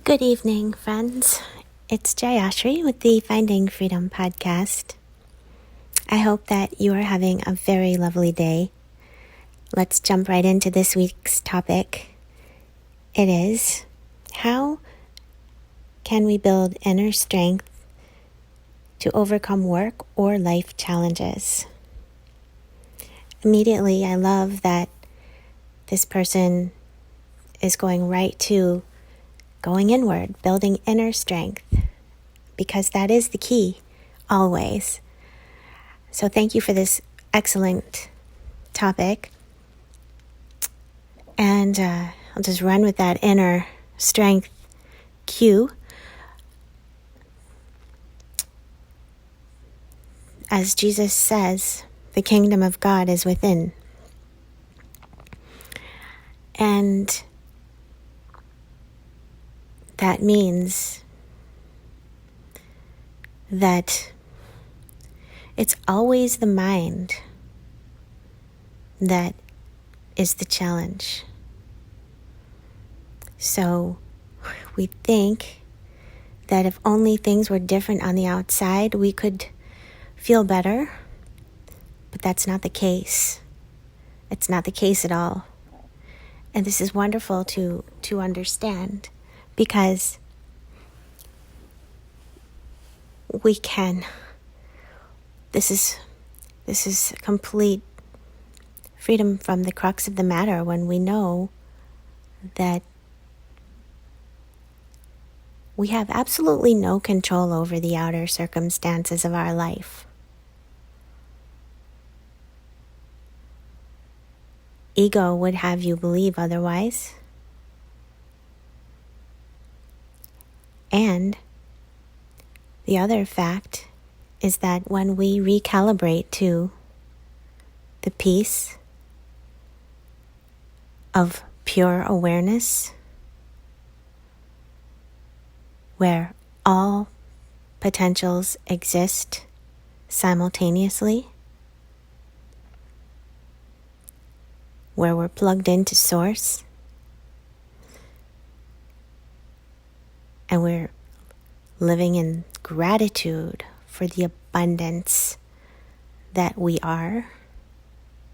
Good evening, friends. It's Jayashrii with the Finding Freedom podcast. I hope that you are having a very lovely day. Let's jump right into this week's topic. It is, how can we build inner strength to overcome work or life challenges? Immediately, I love that this person is going right to going inward, building inner strength, because that is the key, always. So thank you for this excellent topic. And I'll just run with that inner strength cue. As Jesus says, the kingdom of God is within. And that means that it's always the mind that is the challenge. So we think that if only things were different on the outside, we could feel better, but that's not the case. It's not the case at all. And this is wonderful to understand, because we can. This is complete freedom from the crux of the matter when we know that we have absolutely no control over the outer circumstances of our life. Ego would have you believe otherwise. And the other fact is that when we recalibrate to the peace of pure awareness, where all potentials exist simultaneously, where we're plugged into Source, and we're living in gratitude for the abundance that we are,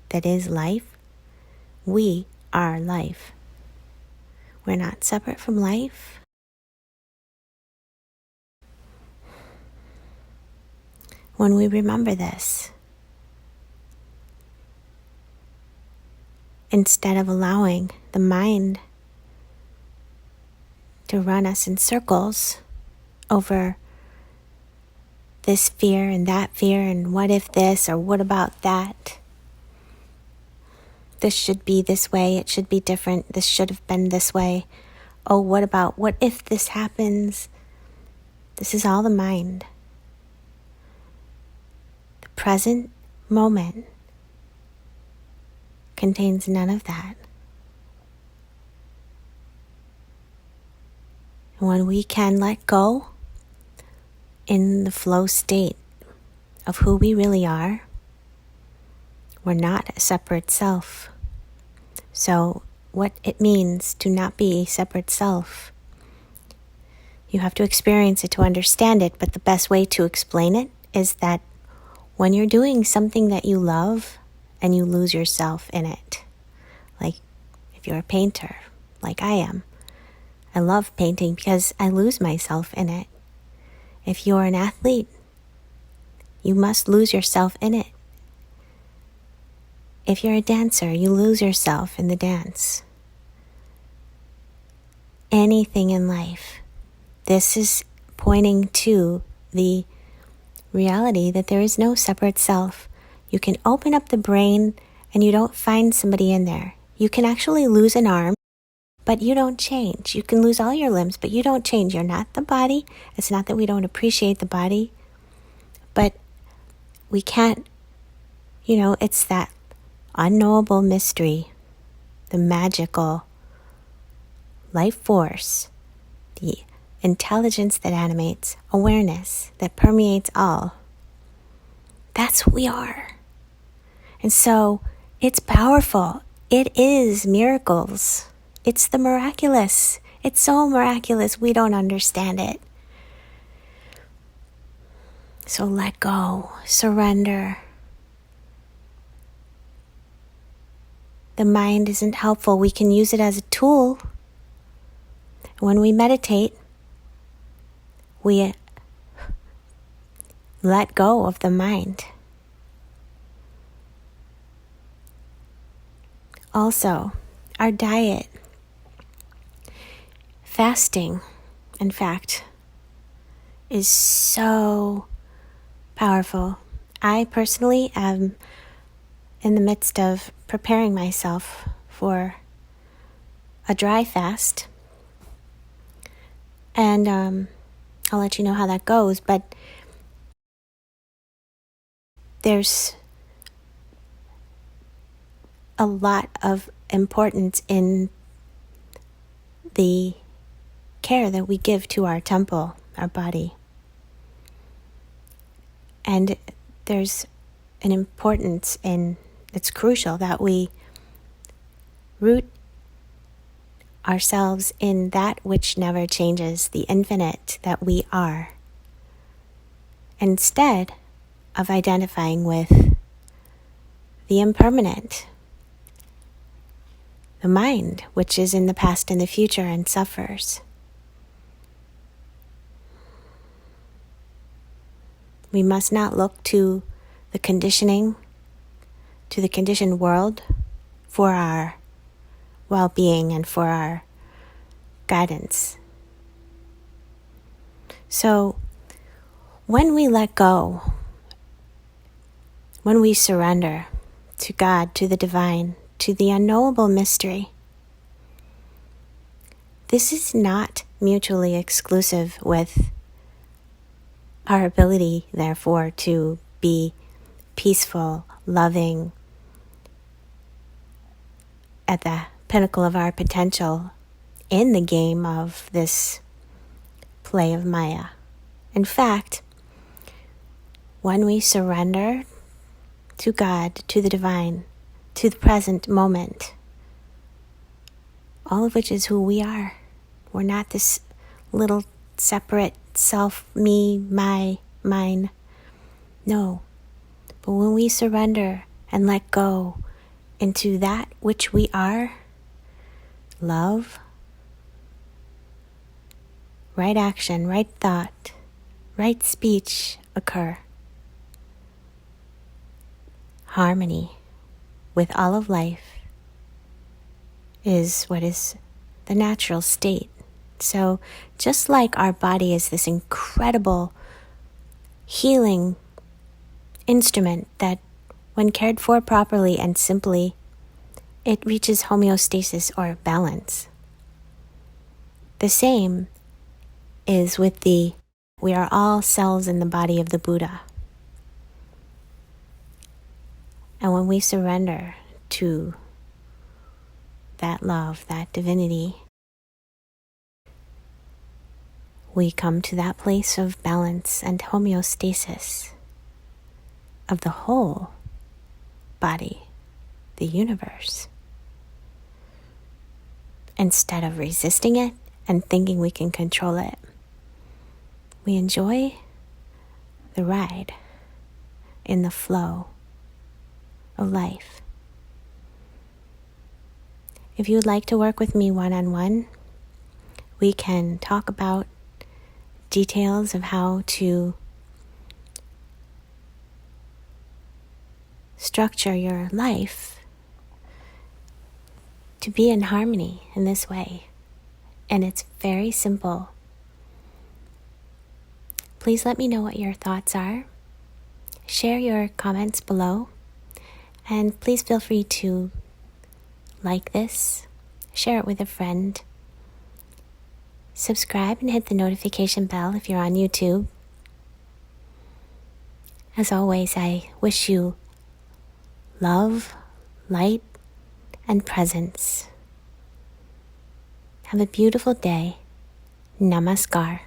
that is life. We are life. We're not separate from life. When we remember this, instead of allowing the mind to run us in circles over this fear and that fear, and what if this, or what about that? This should be this way, it should be different, this should have been this way. Oh, what if this happens? This is all the mind. The present moment contains none of that. And when we can let go in the flow state of who we really are, we're not a separate self. So what it means to not be a separate self, you have to experience it to understand it, but the best way to explain it is that when you're doing something that you love and you lose yourself in it, like if you're a painter, like I am, I love painting because I lose myself in it. If you're an athlete, you must lose yourself in it. If you're a dancer, you lose yourself in the dance. Anything in life. This is pointing to the reality that there is no separate self. You can open up the brain and you don't find somebody in there. You can actually lose an arm, but you don't change. You can lose all your limbs, but you don't change. You're not the body. It's not that we don't appreciate the body, but we can't, it's that unknowable mystery, the magical life force, the intelligence that animates, awareness that permeates all. That's who we are. And so it's powerful. It is miracles. It's the miraculous. It's so miraculous, we don't understand it. So let go, surrender. The mind isn't helpful. We can use it as a tool. When we meditate, we let go of the mind. Also, our diet, fasting, in fact, is so powerful. I personally am in the midst of preparing myself for a dry fast. And I'll let you know how that goes, but there's a lot of importance in the care that we give to our temple, our body. And there's an importance it's crucial that we root ourselves in that which never changes, the infinite that we are, instead of identifying with the impermanent, the mind, which is in the past and the future and suffers. We must not look to the conditioning, to the conditioned world for our well-being and for our guidance. So when we let go, when we surrender to God, to the divine, to the unknowable mystery, this is not mutually exclusive with our ability, therefore, to be peaceful, loving, at the pinnacle of our potential in the game of this play of Maya. In fact, when we surrender to God, to the divine, to the present moment, all of which is who we are. We're not this little separate self, me, my, mine. No. But when we surrender and let go into that which we are, love, right action, right thought, right speech occur. Harmony with all of life is what is the natural state. So just like our body is this incredible healing instrument that when cared for properly and simply, it reaches homeostasis or balance. The same is with we are all cells in the body of the Buddha. And when we surrender to that love, that divinity, we come to that place of balance and homeostasis of the whole body, the universe. Instead of resisting it and thinking we can control it, we enjoy the ride in the flow of life. If you would like to work with me one-on-one, we can talk about details of how to structure your life to be in harmony in this way. And it's very simple. Please let me know what your thoughts are. Share your comments below. And please feel free to like this, share it with a friend, subscribe and hit the notification bell if you're on YouTube. As always, I wish you love, light, and presence. Have a beautiful day. Namaskar.